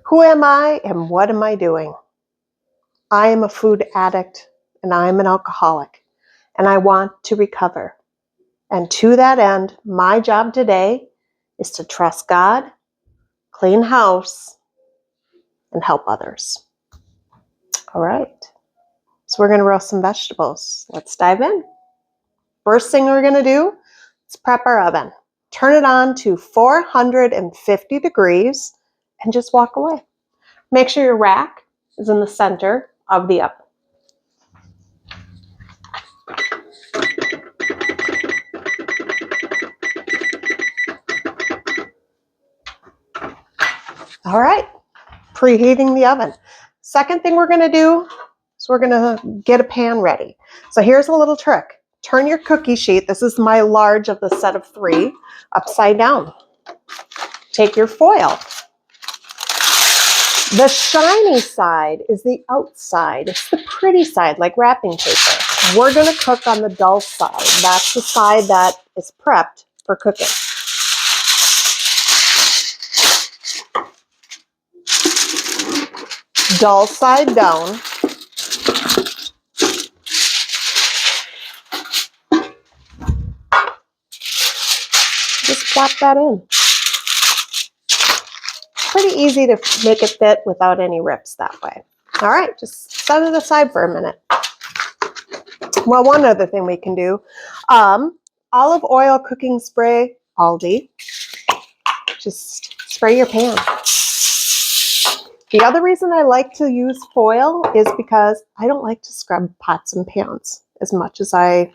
Who am I and what am I doing? I am a food addict and I am an alcoholic and I want to recover. And to that end, my job today is to trust God, clean house, and help others. All right. So we're going to roast some vegetables. Let's dive in. First thing we're going to do is prep our oven. Turn it on to 450 degrees and just walk away. Make sure your rack is in the center of the oven. All right, preheating the oven. Second thing we're going to do is we're going to get a pan ready. So here's a little trick. Turn your cookie sheet, this is my large of the set of 3, upside down. Take your foil. The shiny side is the outside. It's the pretty side, like wrapping paper. We're going to cook on the dull side. That's the side that is prepped for cooking. Dull side down. Just plop that in. Pretty easy to make it fit without any rips that way. All right, just set it aside for a minute. Well, one other thing we can do, olive oil cooking spray, Aldi. Just spray your pan. The other reason I like to use foil is because I don't like to scrub pots and pans as much as I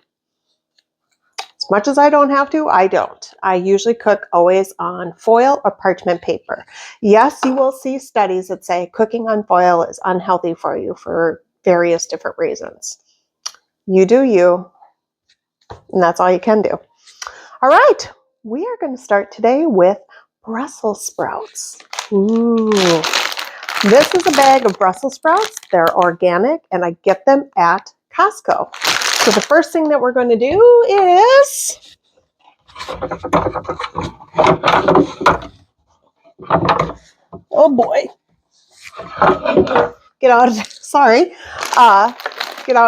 don't have to, I don't. I usually cook always on foil or parchment paper. Yes, you will see studies that say cooking on foil is unhealthy for you for various different reasons. You do you, and that's all you can do. All right, we are going to start today with Brussels sprouts. Ooh. This is a bag of Brussels sprouts. They're organic, and I get them at Costco. So the first thing that we're going to do is oh boy, get out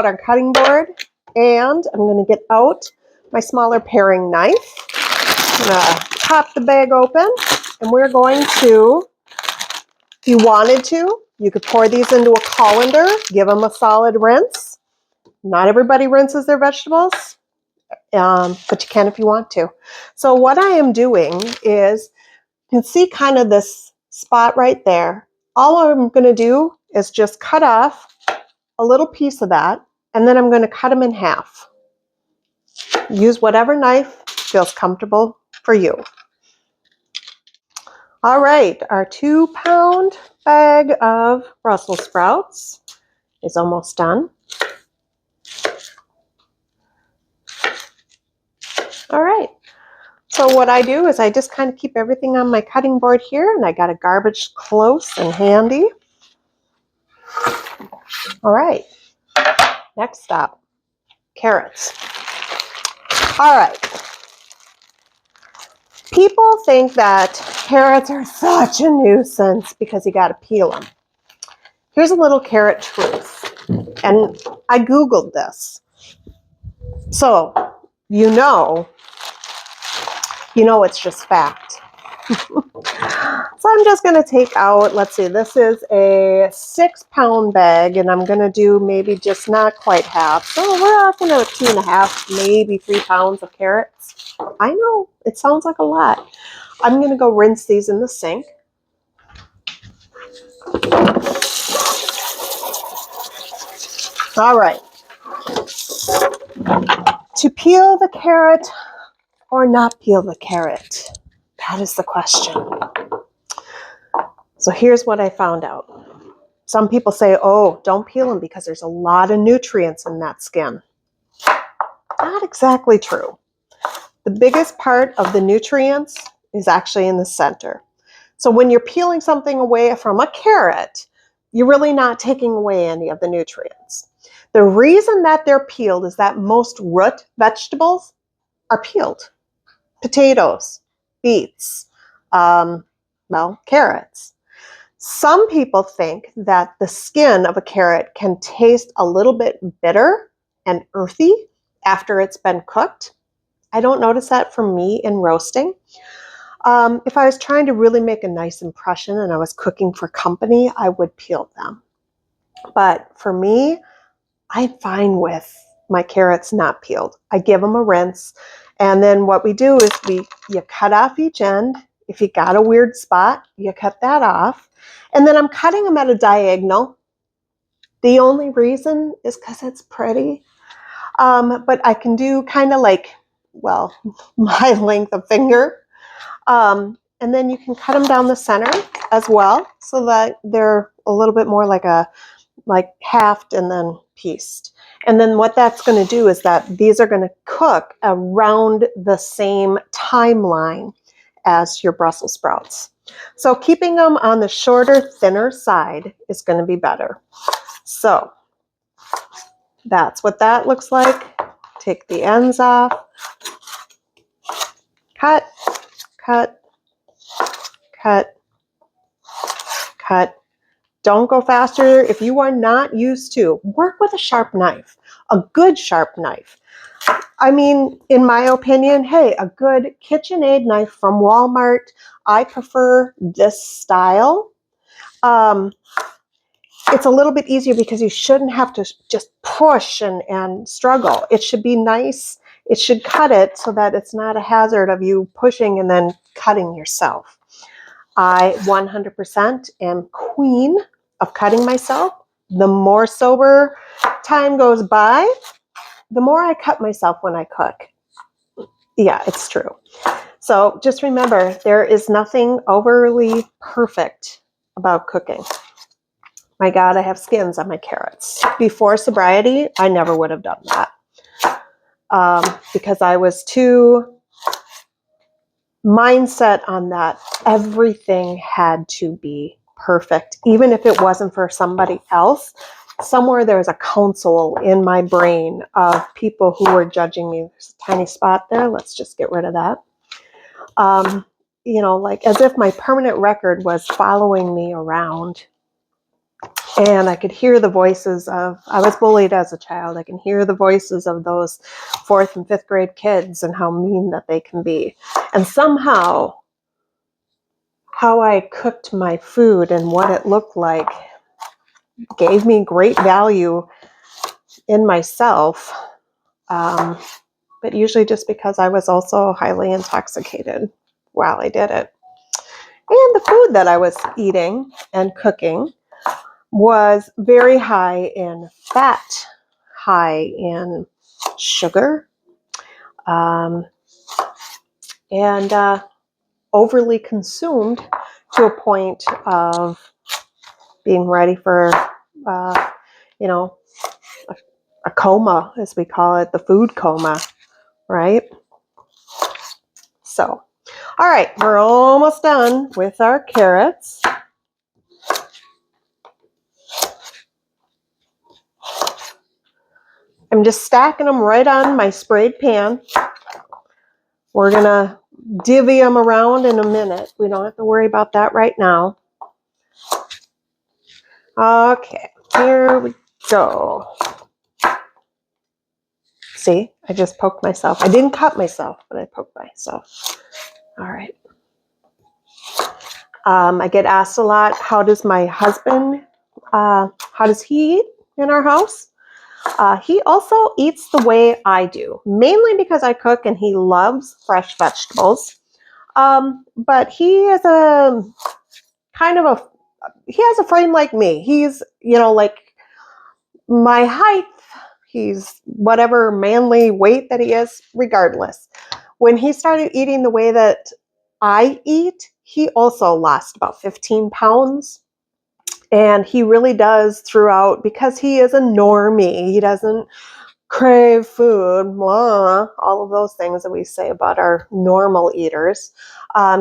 our cutting board, and I'm going to get out my smaller paring knife. I'm going to pop the bag open, and we're going to, if you wanted to, you could pour these into a colander, give them a solid rinse. Not everybody rinses their vegetables, but you can if you want to. So what I am doing is, you can see kind of this spot right there. All I'm going to do is just cut off a little piece of that, and then I'm going to cut them in half. Use whatever knife feels comfortable for you. All right, our 2-pound bag of Brussels sprouts is almost done. All right, so what I do is I just kind of keep everything on my cutting board here, and I got a garbage close and handy. All right, next stop, carrots. All right, people think that carrots are such a nuisance because you got to peel them. Here's a little carrot truth, and I Googled this. So, you know it's just fact. So I'm just going to take out, let's see, this is a 6-pound bag, and I'm going to do maybe just not quite half. So we're looking at 2.5, maybe 3 pounds of carrots. I know, it sounds like a lot. I'm going to go rinse these in the sink. All right. To peel the carrot or not peel the carrot? That is the question. So here's what I found out. Some people say, oh, don't peel them because there's a lot of nutrients in that skin. Not exactly true. The biggest part of the nutrients is actually in the center. So when you're peeling something away from a carrot, you're really not taking away any of the nutrients. The reason that they're peeled is that most root vegetables are peeled. Potatoes, beets, carrots. Some people think that the skin of a carrot can taste a little bit bitter and earthy after it's been cooked. I don't notice that for me in roasting. If I was trying to really make a nice impression and I was cooking for company, I would peel them. But for me, I'm fine with my carrots not peeled. I give them a rinse. And then what we do is you cut off each end. If you got a weird spot, you cut that off. And then I'm cutting them at a diagonal. The only reason is because it's pretty. But I can do kind of like, well, my length of finger. And then you can cut them down the center as well so that they're a little bit more like halved and then pieced. And then what that's going to do is that these are going to cook around the same timeline as your Brussels sprouts. So keeping them on the shorter, thinner side is going to be better. So that's what that looks like. Take the ends off. Cut, cut, cut, cut. Don't go faster if you are not used to. Work with a sharp knife, a good sharp knife. I mean, in my opinion, hey, a good KitchenAid knife from Walmart. I prefer this style. It's a little bit easier because you shouldn't have to just push and struggle. It should be nice. It should cut it so that it's not a hazard of you pushing and then cutting yourself. I 100% am queen of cutting myself. The more sober time goes by, the more I cut myself when I cook. Yeah, it's true. So just remember, there is nothing overly perfect about cooking. My God, I have skins on my carrots. Before sobriety, I never would have done that because I was too mindset on that. Everything had to be perfect, even if it wasn't for somebody else. Somewhere there's a council in my brain of people who were judging me. There's a tiny spot there. Let's just get rid of that. Like as if my permanent record was following me around. And I could hear the voices I was bullied as a child. I can hear the voices of those 4th and 5th grade kids and how mean that they can be. And somehow, how I cooked my food and what it looked like gave me great value in myself. But usually just because I was also highly intoxicated while I did it. And the food that I was eating and cooking was very high in fat, high in sugar, and overly consumed to a point of being ready for, a coma, as we call it, the food coma, right? So, all right, we're almost done with our carrots. I'm just stacking them right on my sprayed pan. We're going to divvy them around in a minute. We don't have to worry about that right now. Okay, here we go. See, I just poked myself. I didn't cut myself, but I poked myself. All right. I get asked a lot, how does my husband, how does he eat in our house? He also eats the way I do, mainly because I cook and he loves fresh vegetables. But he is he has a frame like me. He's, like my height. He's whatever manly weight that he is, regardless. When he started eating the way that I eat, he also lost about 15 pounds. And he really does throughout, because he is a normie. He doesn't crave food, blah, all of those things that we say about our normal eaters.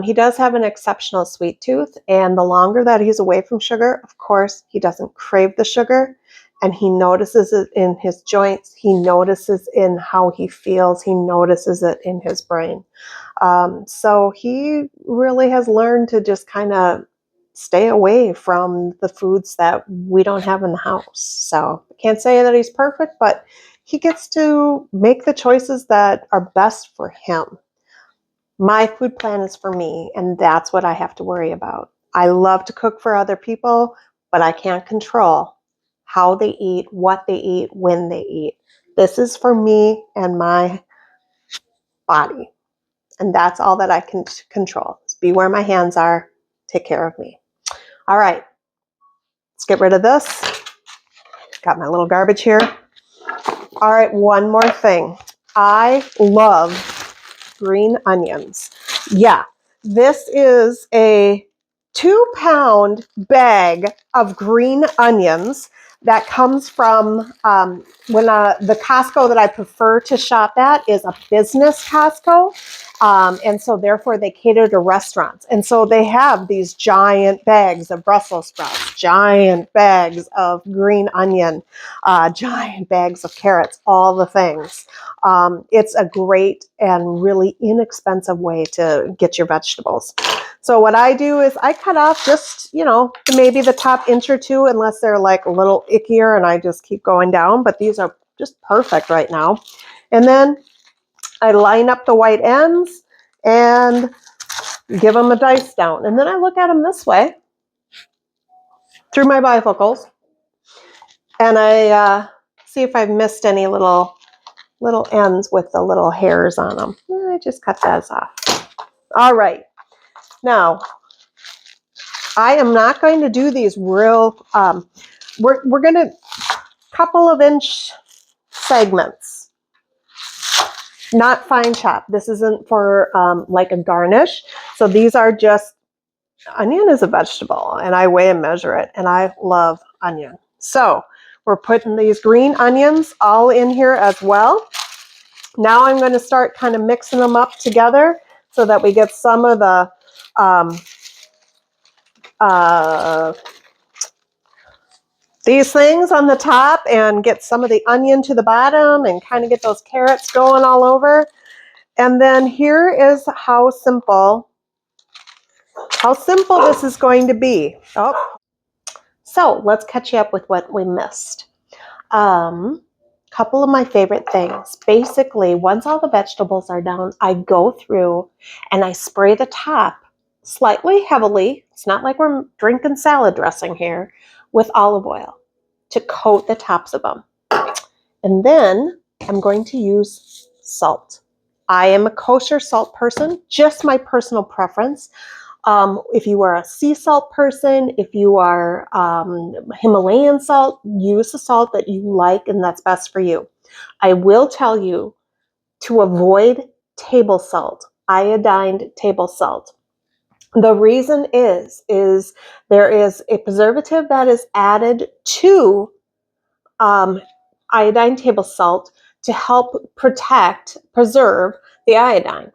He does have an exceptional sweet tooth, and the longer that he's away from sugar, of course, he doesn't crave the sugar, and he notices it in his joints. He notices in how he feels. He notices it in his brain. So he really has learned to just kind of stay away from the foods that we don't have in the house. So I can't say that he's perfect, but he gets to make the choices that are best for him. My food plan is for me, and that's what I have to worry about. I love to cook for other people, but I can't control how they eat, what they eat, when they eat. This is for me and my body. And that's all that I can control. Is be where my hands are, take care of me. All right, let's get rid of this. Got my little garbage here. All right, one more thing. I love green onions. Yeah, this is a 2-pound bag of green onions that comes from the Costco that I prefer to shop at is a business Costco. And so therefore they cater to restaurants. And so they have these giant bags of Brussels sprouts, giant bags of green onion, giant bags of carrots, all the things. It's a great and really inexpensive way to get your vegetables. So what I do is I cut off just, maybe the top inch or two, unless they're like a little ickier, and I just keep going down. But these are just perfect right now. And then I line up the white ends and give them a dice down. And then I look at them this way through my bifocals, and I see if I've missed any little ends with the little hairs on them. I just cut those off. All right. Now, I am not going to do these real, we're going to couple of inch segments, not fine chop. This isn't for like a garnish. So these are just, onion is a vegetable, and I weigh and measure it, and I love onion. So we're putting these green onions all in here as well. Now I'm going to start kind of mixing them up together so that we get some of the these things on the top and get some of the onion to the bottom and kind of get those carrots going all over. And then here is how simple this is going to be. Oh, so let's catch you up with what we missed. Couple of my favorite things. Basically, once all the vegetables are down, I go through and I spray the top slightly heavily. It's not like we're drinking salad dressing here, with olive oil to coat the tops of them. And then I'm going to use salt. I am a kosher salt person, just my personal preference. If you are a sea salt person, if you are Himalayan salt, use the salt that you like and that's best for you. I will tell you to avoid table salt, iodined table salt. The reason is there is a preservative that is added to iodine table salt to help preserve the iodine.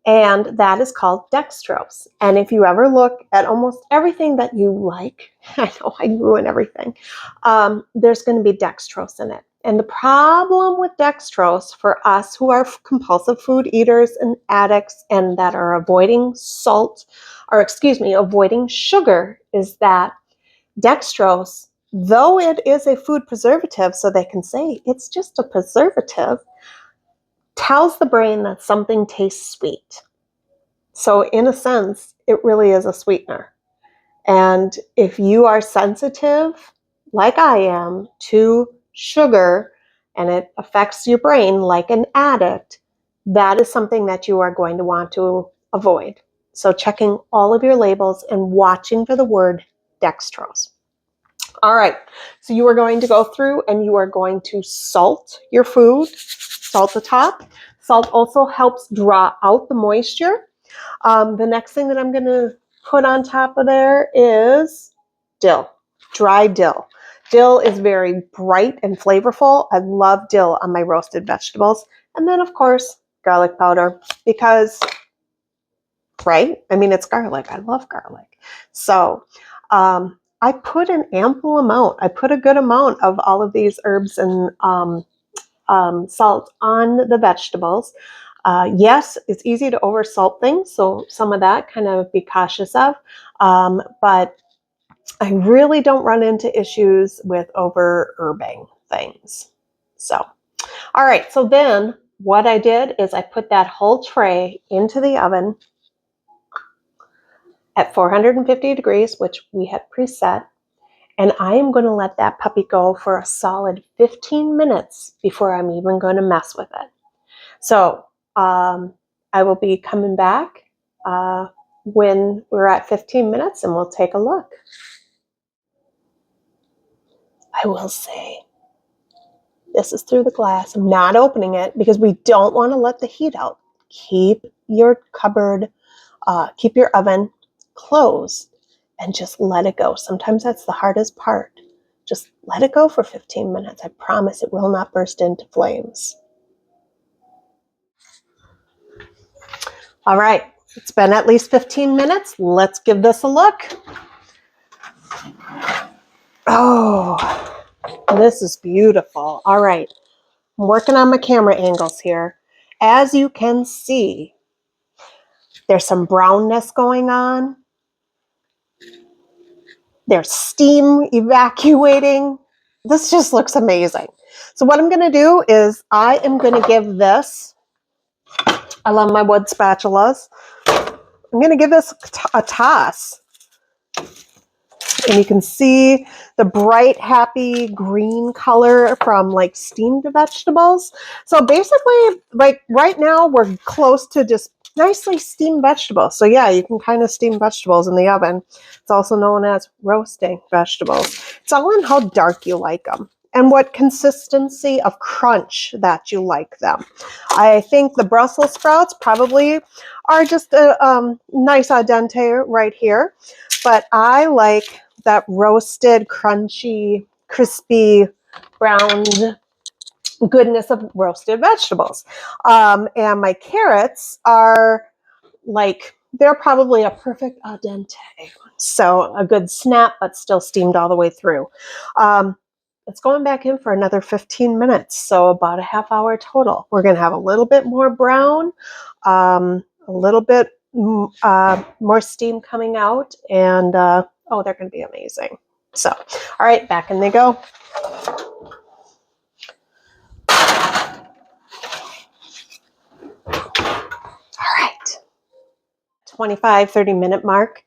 And that is called dextrose. And if you ever look at almost everything that you like, I know I ruin everything, there's going to be dextrose in it. And the problem with dextrose for us who are compulsive food eaters and addicts and that are avoiding avoiding sugar is that dextrose, though it is a food preservative, so they can say it's just a preservative, tells the brain that something tastes sweet. So in a sense, it really is a sweetener. And if you are sensitive, like I am, to sugar, and it affects your brain like an addict, that is something that you are going to want to avoid. So checking all of your labels and watching for the word dextrose. All right, so you are going to go through and you are going to salt your food, salt the top. Salt also helps draw out the moisture. The next thing that I'm going to put on top of there is dill, dry dill. Dill is very bright and flavorful. I love dill on my roasted vegetables. And then, of course, garlic powder because, right? I mean, it's garlic. I love garlic. So I put an ample amount. I put a good amount of all of these herbs and salt on the vegetables. Yes, it's easy to oversalt things, so some of that kind of be cautious of. But I really don't run into issues with over herbing things. So, all right. So then what I did is I put that whole tray into the oven at 450 degrees, which we had preset. And I am going to let that puppy go for a solid 15 minutes before I'm even going to mess with it. So I will be coming back when we're at 15 minutes and we'll take a look. I will say, this is through the glass. I'm not opening it because we don't want to let the heat out. Keep your cupboard, keep your oven closed and just let it go. Sometimes that's the hardest part. Just let it go for 15 minutes. I promise it will not burst into flames. All right, it's been at least 15 minutes. Let's give this a look. Oh, this is beautiful. All right, I'm working on my camera angles here. As you can see, there's some brownness going on. There's steam evacuating. This just looks amazing. So what I'm going to do is I am going to give this, I love my wood spatulas. I'm going to give this a toss. And you can see the bright, happy green color from like steamed vegetables. So basically, like right now, we're close to just nicely steamed vegetables. So yeah, you can kind of steam vegetables in the oven. It's also known as roasting vegetables. It's all in how dark you like them and what consistency of crunch that you like them. I think the Brussels sprouts probably are just a nice al dente right here, but I like that roasted, crunchy, crispy, browned goodness of roasted vegetables. And my carrots are like, they're probably a perfect al dente. So a good snap, but still steamed all the way through. It's going back in for another 15 minutes, so about a half hour total. We're going to have a little bit more brown, a little bit more steam coming out, and oh, they're going to be amazing. So, all right, back in they go. All right, 25-30 minute mark.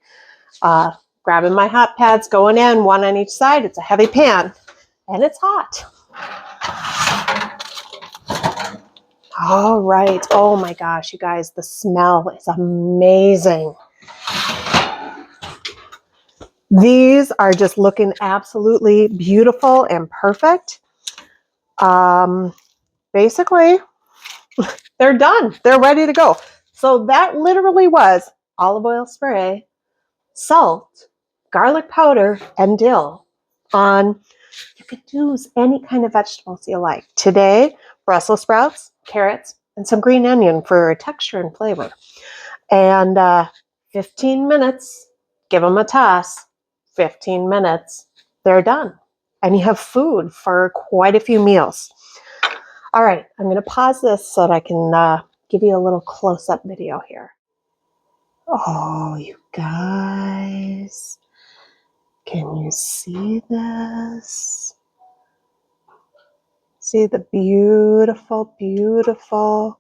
Grabbing my hot pads, going in, one on each side. It's a heavy pan, and it's hot. All right. Oh my gosh, you guys, the smell is amazing. These are just looking absolutely beautiful and perfect. Basically, they're done. They're ready to go. So that literally was olive oil spray, salt, garlic powder, and dill on, you could use any kind of vegetables you like. Today, Brussels sprouts, carrots, and some green onion for texture and flavor. And 15 minutes, give them a toss, 15 minutes, they're done. And you have food for quite a few meals. All right, I'm going to pause this so that I can give you a little close-up video here. Oh, you guys, can you see this? See the beautiful, beautiful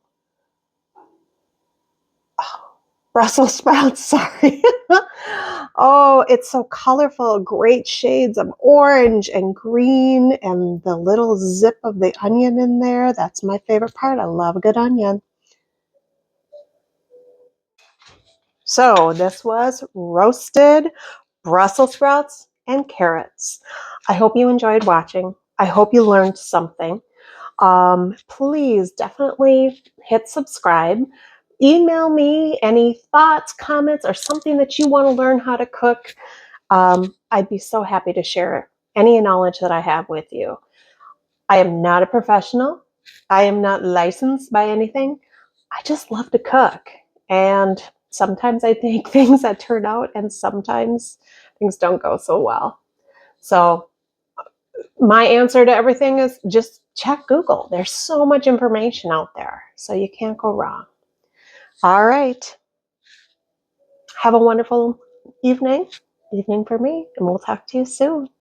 Brussels sprouts, sorry. Oh, it's so colorful, great shades of orange and green and the little zip of the onion in there. That's my favorite part. I love a good onion. So this was roasted Brussels sprouts and carrots. I hope you enjoyed watching. I hope you learned something. Please definitely hit subscribe. Email me any thoughts, comments, or something that you want to learn how to cook. I'd be so happy to share any knowledge that I have with you. I am not a professional. I am not licensed by anything. I just love to cook. And sometimes I think things that turn out and sometimes things don't go so well. So my answer to everything is just check Google. There's so much information out there, so you can't go wrong. All right. Have a wonderful evening for me, and we'll talk to you soon.